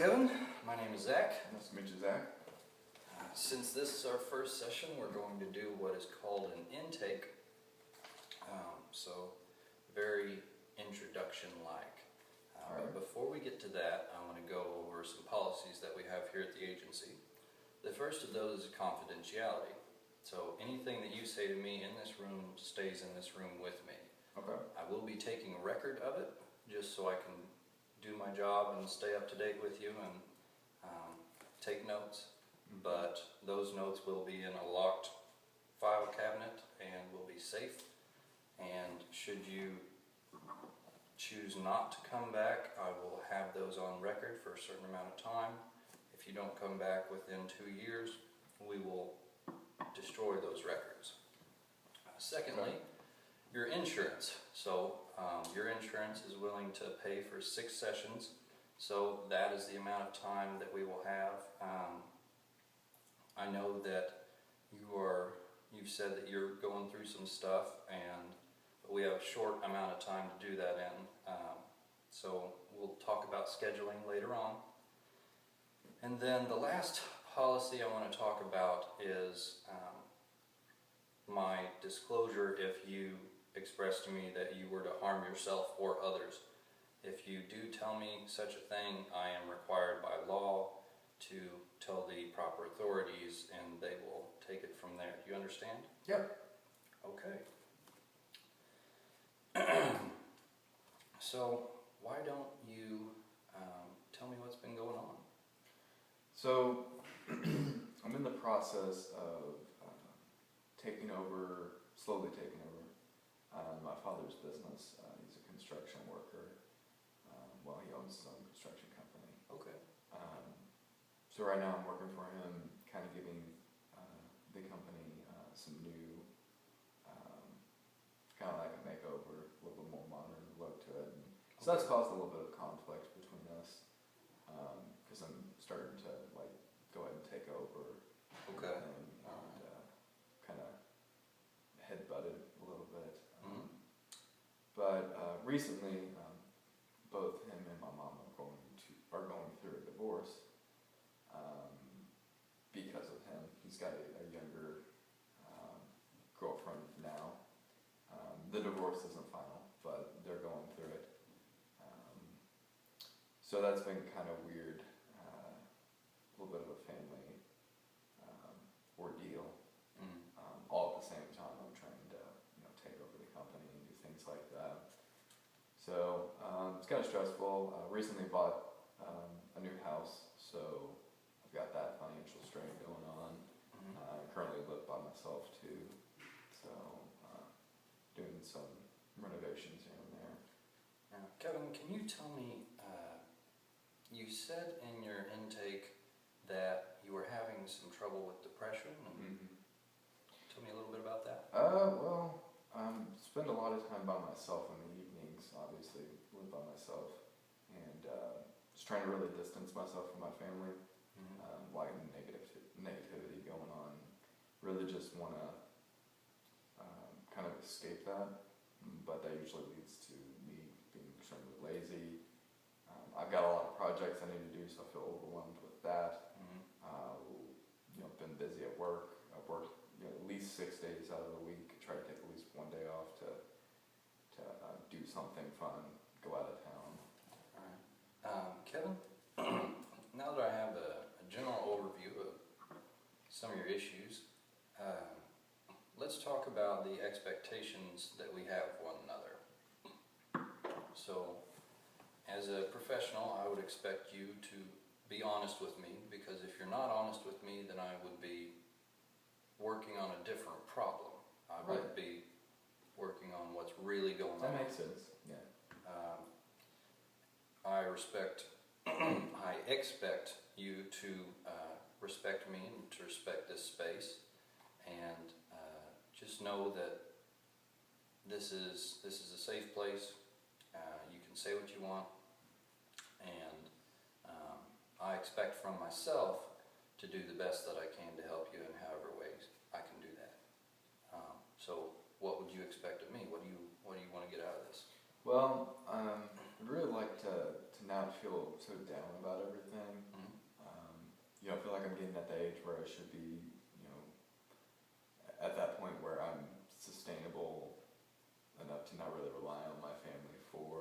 Kevin. My name is Zach. Nice to meet you, Zach. Since this is our first session, we're going to do what is called an intake. So very introduction-like. But before we get to that, I want to go over some policies that we have here at the agency. The first of those is confidentiality. So anything that you say to me in this room stays in this room with me. Okay. I will be taking a record of it, just so I can do my job and stay up to date with you and take notes. But those notes will be in a locked file cabinet and will be safe. And should you choose not to come back, I will have those on record for a certain amount of time. If you don't come back within 2 years, we will destroy those records. Secondly, your insurance. So your insurance is willing to pay for 6 sessions. So that is the amount of time that we will have. I know that you've said that you're going through some stuff, and we have a short amount of time to do that in. So we'll talk about scheduling later on. And then the last policy I want to talk about is my disclosure if you express to me that you were to harm yourself or others. If you do tell me such a thing, I am required by law to tell the proper authorities, and they will take it from there. Do you understand? Yep. Okay. So why don't you tell me what's been going on? So I'm in the process of slowly taking over my father's business. He's a construction worker. He owns his own construction company. Okay. So right now I'm working for him, kind of giving the company some new, kind of like a makeover, a little bit more modern look to it. And so that's caused a little bit of conflict between us, because I'm starting to go ahead and take over. Okay. And kind of headbutted a little bit. But recently, both him and my mom are going through a divorce because of him. He's got a younger girlfriend now. The divorce isn't final, but they're going through it. So that's been kind of weird. A little bit of a family ordeal. All at the same time, I'm trying to take over the company and do things like that. So it's kind of stressful. Recently bought a new house, so I've got that financial strain going on. I currently live by myself too, so doing some renovations here and there. Now, Kevin, can you tell me, you said in your intake that you were having some trouble with depression. Tell me a little bit about that. Spend a lot of time by myself in the evenings, obviously, live by myself, and just trying to really distance myself from my family. Negativity going on. Really just want to kind of escape that, but that usually leads to me being extremely lazy. I've got a lot of projects I need to do, so I feel overwhelmed with that. Been busy at work. I've worked at least 6 days out of the week. Try to take at least 1 day off to do something fun, go out of town. All right. Kevin, now that I have a general overview of some of your issues, let's talk about the expectations that we have of one another. So, as a professional, I would expect you to be honest with me, because if you're not honest with me, then I would be working on a different problem. I would be working on what's really going on. That makes sense, yeah. I expect you to respect me and to respect this space, and just know that this is a safe place. You can say what you want, and I expect from myself to do the best that I can to help you in however ways I can do that. So what would you expect of me? What do you want to get out of this? Well, I'd really like to not feel so down about everything. Mhm. I feel like I'm getting at the age where I should be, at that point where I'm sustainable enough to not really rely on my family for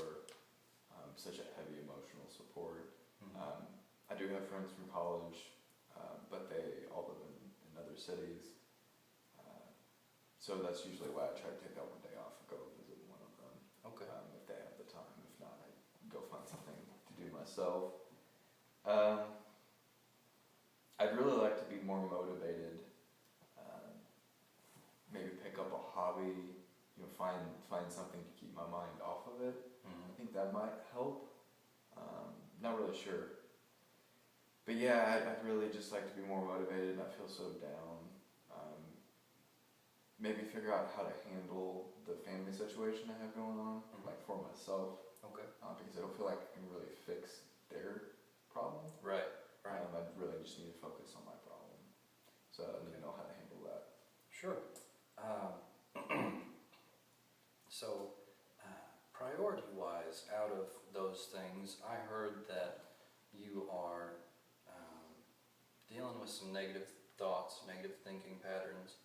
such a heavy emotional support. Mhm. I do have friends from college, but they all live in other cities. So that's usually why I try to take that one day off and go visit one of them. Okay. If they have the time. If not, I go find something to do myself. I'd really like to be more motivated. Maybe pick up a hobby. Find something to keep my mind off of it. I Mhm. think that might help. Not really sure. But yeah, I'd really just like to be more motivated. I feel so down. Maybe figure out how to handle the family situation I have going on, Mhm. like for myself, Okay. because I don't feel like I can really fix their problem. Right. Right. I really just need to focus on my problem. So I need to know how to handle that. Sure. So, priority-wise, out of those things, I heard that you are dealing with some negative thoughts, negative thinking patterns.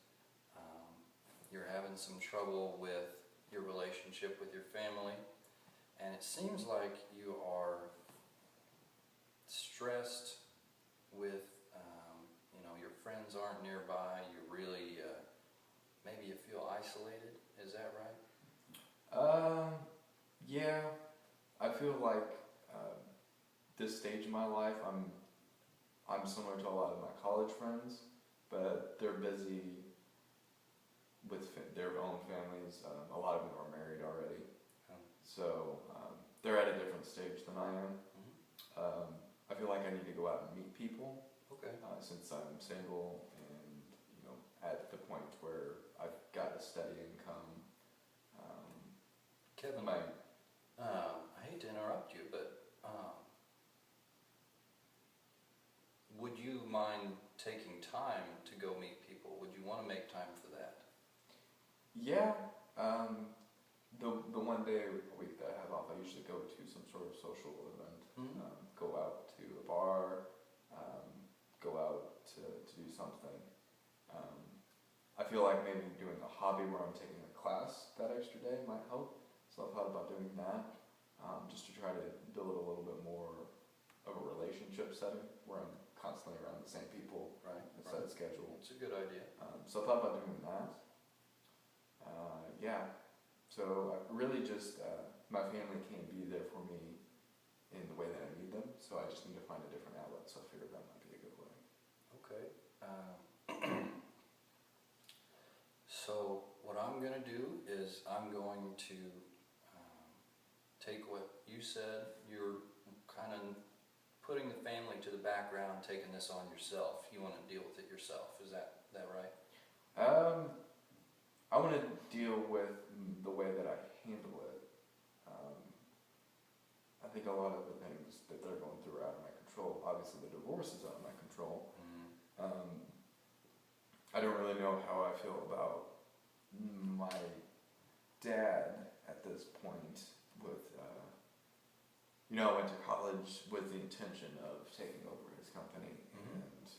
You're having some trouble with your relationship with your family, and it seems like you are stressed with, your friends aren't nearby. You really, maybe you feel isolated. Is that right? Yeah, I feel like this stage of my life, I'm similar to a lot of my college friends, but they're busy with their own families. A lot of them are married already, so they're at a different stage than I am. Mhm. I feel like I need to go out and meet people Okay. since I'm single and at the point where I've got a steady income. Kevin, My I hate to interrupt you, but would you mind taking time to go meet people? Would you want to make time for that? Yeah, the one day a week that I have off, I usually go to some sort of social event. Mhm. Go out to a bar, go out to do something. I feel like maybe doing a hobby where I'm taking a class that extra day might help. So I've thought about doing that, just to try to build a little bit more of a relationship setting where I'm constantly around the same people, Right. a set schedule. It's a good idea. So I thought about doing that. Yeah. So I really just, my family can't be there for me in the way that I need them, so I just need to find a different outlet, so I figured that might be a good way. Okay. So what I'm going to do is I'm going to take what you said. You're kind of putting the family to the background, taking this on yourself. You want to deal with it yourself. Is that right? I want to deal with the way that I handle it. I think a lot of the things that they're going through are out of my control. Obviously, the divorce is out of my control. I don't really know how I feel about my dad at this point. I went to college with the intention of taking over his company, Mhm. and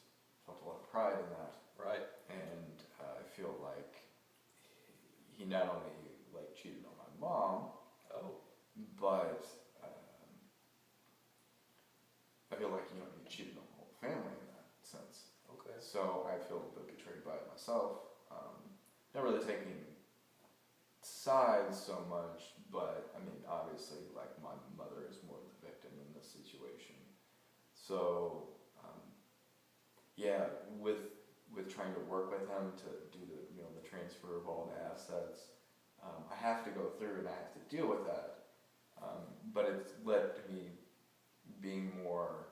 felt a lot of pride in that. Right. And I feel like he not only cheated on my mom, Oh. but I feel like he cheated on the whole family in that sense. Okay. So I feel a bit betrayed by it myself. Not really taking sides so much, but I mean, obviously, my mother is more the victim in this situation. So, yeah, with trying to work with him to do the transfer of all the assets, I have to go through and I have to deal with that. But it's led to me being more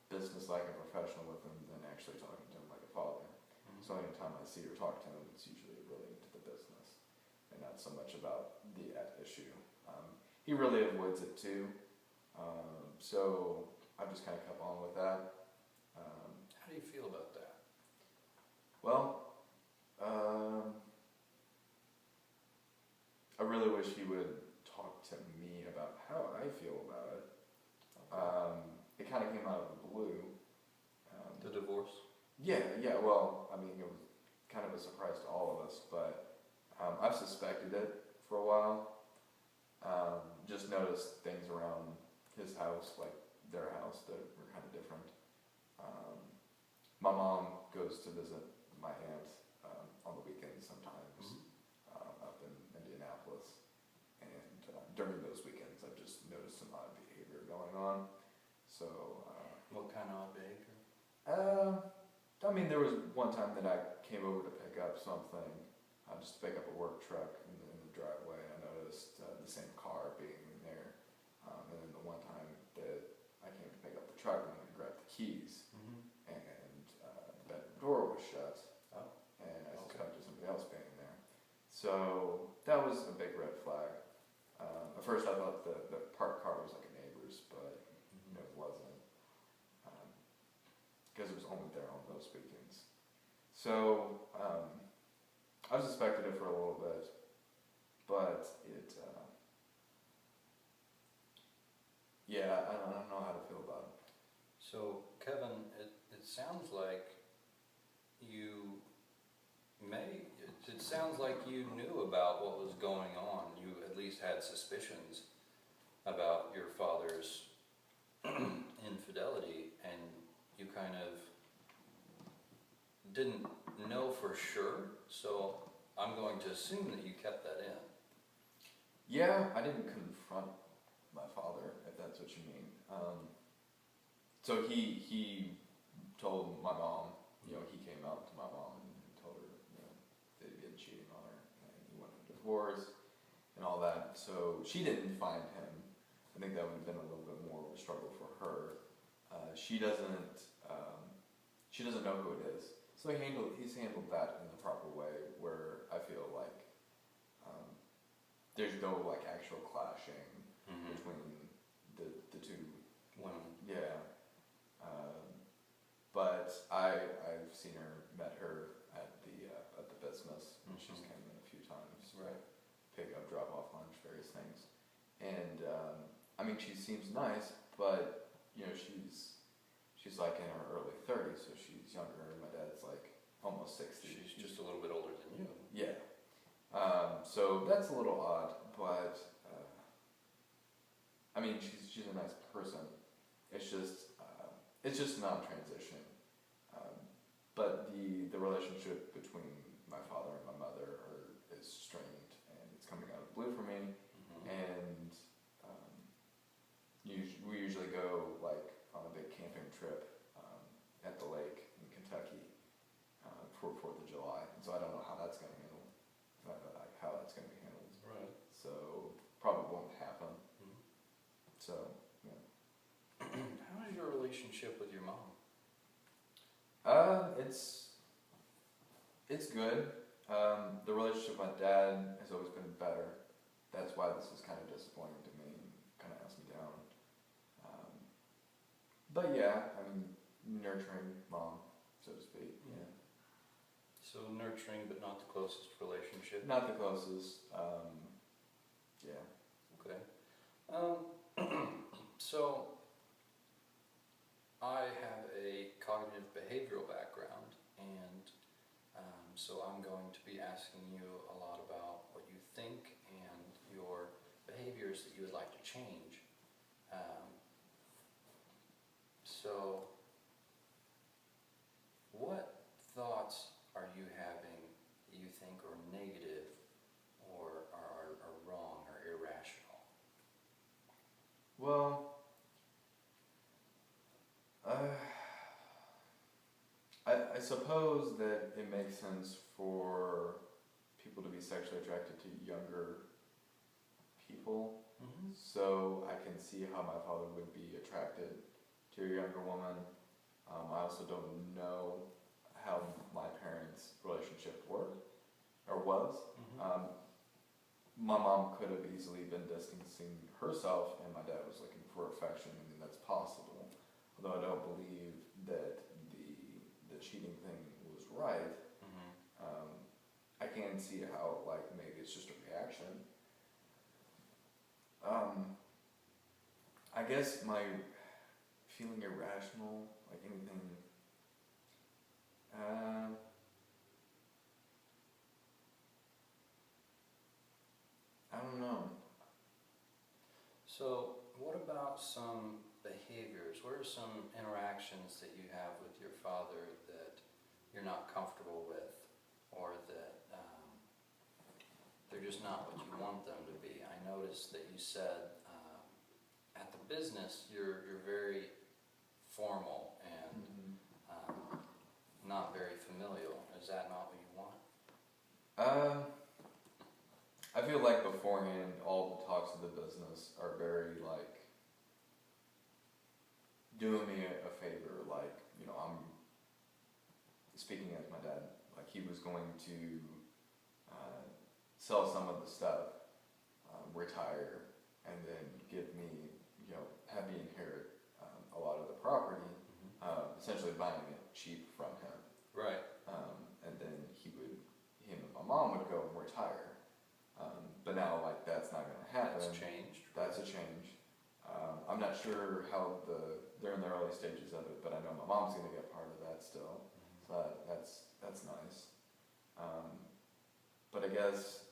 business-like and professional with him than actually talking to him like a father. Mhm. So anytime I see or talk to him, it's usually related to the business and not so much about the issue. He really avoids it too. So I've just kind of kept on with that. How do you feel about that? Well, I really wish he would talk to me about how I feel about it. It kind of came out of the blue. The divorce? Yeah, well, I mean, it was kind of a surprise to all of us, but I've suspected it for a while. Just noticed things around his house, like their house, that were kind of different. My mom goes to visit my aunt on the weekends sometimes up in Indianapolis, and during those weekends I've just noticed some odd behavior going on. So, What kind of odd behavior? I mean, there was one time that I came over to pick up something, just to pick up a work truck in the driveway. I noticed the same car being there, and then the one time that I came to pick up the truck, and I grabbed the keys, and the bedroom door was shut, and I suspected somebody else being there. So that was a big red flag. At first I thought the parked car was like a neighbor's, but it wasn't, because it was only there on those weekends. So I suspected it for a little bit, but yeah, I don't know how to feel about it. So, Kevin, it sounds like it sounds like you knew about what was going on. You at least had suspicions about your father's infidelity, and you kind of didn't know for sure, so I'm going to assume that you kept that in. Yeah, I didn't confront my father, if that's what you mean. So he told my mom, he came out to my mom and told her, that he'd been cheating on her, and he wanted a divorce and all that. So she didn't find him. I think that would have been a little bit more of a struggle for her. She doesn't know who it is. So he's handled that in the proper way, where I feel like there's no like actual clashing between the two women. Yeah. But I've seen her, met her at the business, and she's came in a few times. Right. Pick up, drop off lunch, various things. And I mean, she seems nice, but she's like in her early 30s, so she's younger. My dad's like almost 60. She's just a little bit older than you. Yeah. So that's a little odd, but I mean, she's a nice person. It's just non-transitioning. But the relationship between my father and my mother is strained, and it's coming out of the blue for me. And we usually go like on a big camping trip at the lake in Kentucky for 4th of July. And so I don't know how that's going to handle. How that's going to be handled. Right. So probably won't happen. So yeah. How is your relationship with your mom? It's good. The relationship with my dad has always been better. That's why this is kind of disappointing to me and kind of has me down. But yeah, I mean, nurturing mom, so to speak. Yeah. So nurturing, but not the closest relationship. Not the closest. Yeah. Okay. So I have a cognitive behavioral background, and so I'm going to be asking you a lot about what you think and your behaviors that you would like to change. So what thoughts are you having that you think are negative or are wrong or irrational? Well, I suppose that it makes sense for people to be sexually attracted to younger people. So I can see how my father would be attracted to a younger woman. I also don't know how my parents' relationship was. My mom could have easily been distancing herself, and my dad was looking for affection. I mean, that's possible. Although I don't believe that the cheating thing was right. I can see how like maybe it's just a reaction. I guess feeling irrational, like anything. I don't know. So, what about some behaviors? What are some interactions that you have with your father that you're not comfortable with, or that they're just not what you want them to be? I noticed that you said at the business you're very formal and not very familial. Is that not what you want? I feel like beforehand, all the talks of the business are very like doing me a favor. Like, you know, I'm speaking as my dad. Like, he was going to sell some of the stuff, retire, and then give me, you know, have me inherit a lot of the property, essentially buying it cheap from him. Right. And then him and my mom would go and retire. But now, like, that's not going to happen. That's changed. That's a change. I'm not sure how they're in the early stages of it, but I know my mom's going to get part of that still. So that's nice. But I guess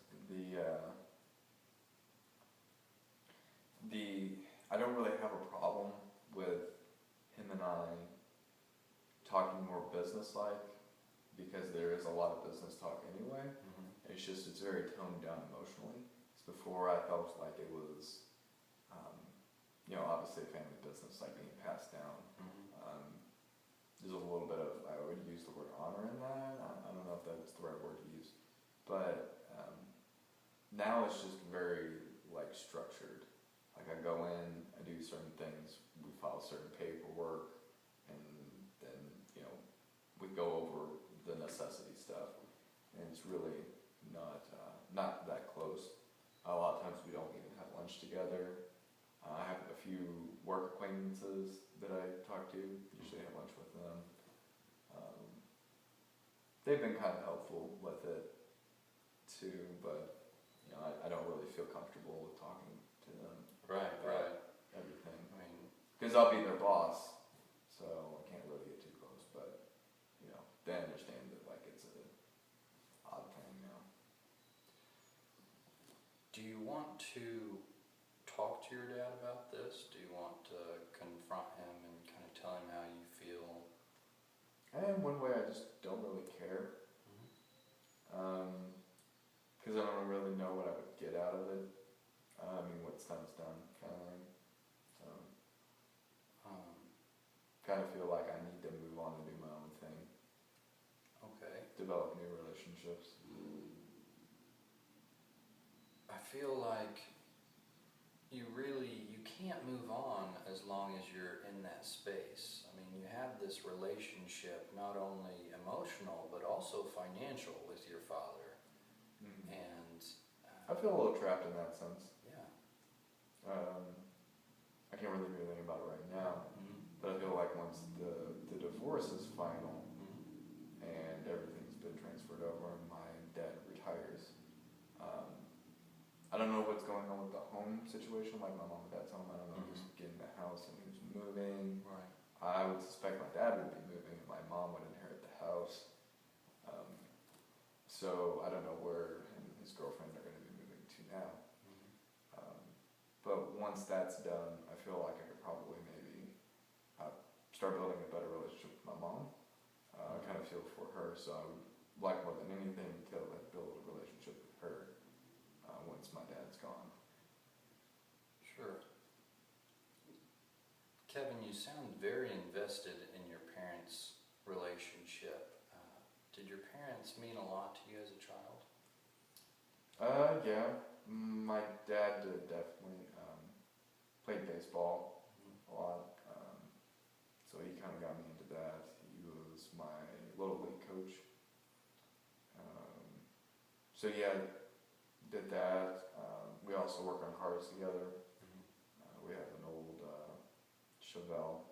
I don't really have a problem with him and I talking more business-like, because there is a lot of business talk anyway. It's very toned down emotionally. Before, I felt like it was, you know, obviously a family business, like being passed down. There's a little bit of, I would use the word honor in that. I don't know if that's the right word to use, but now it's just very like structured. Like, I go in, I do certain things, we file certain paperwork, and then, you know, we go over the necessity stuff, and it's really not that close. A lot of times we don't even have lunch together. I have a few work acquaintances that I talk to, usually have lunch with them. They've been kind of helpful with it too, but, you know, I don't really feel comfortable with talking to them. Right. Everything. I mean, Because I'll be their boss, so I can't really get too close, but, you know, they understand that, like, it's an odd thing now. do you want to talk to your dad about this? Do you want to confront him and kind of tell him how you feel? And one way, I just don't really care. Because I don't really know what I would get out of it. I mean, what's done's done, kind of thing. So, kind of feel like I need to move on and do my own thing. Okay. Develop new relationships. I feel like you can't move on as long as you're in that space. I mean, you have this relationship, not only emotional, but also financial with your father. And I feel a little trapped in that sense. yeah. I can't really do anything about it right now, but I feel like once the divorce is final and everything's been transferred over and my dad retires, I don't know what's going on with the home situation, like my mom and dad's home. I don't know who's getting the house and who's moving. Right. I would suspect my dad would be moving and my mom would inherit the house. So I don't know where him and his girlfriend are going to be moving to now. But once that's done, I feel like I could probably maybe start building a better relationship with my mom. I kind of feel for her, so I would like more than anything to like build a relationship with her once my dad's gone. Sure. Kevin, you sound very invested in your parents' relationship. Did your parents mean a lot to you as a child? Yeah. My dad did definitely. Played baseball a lot, so he kind of got me into that. He was my little league coach. So yeah, did that. We also work on cars together. We have an old Chevelle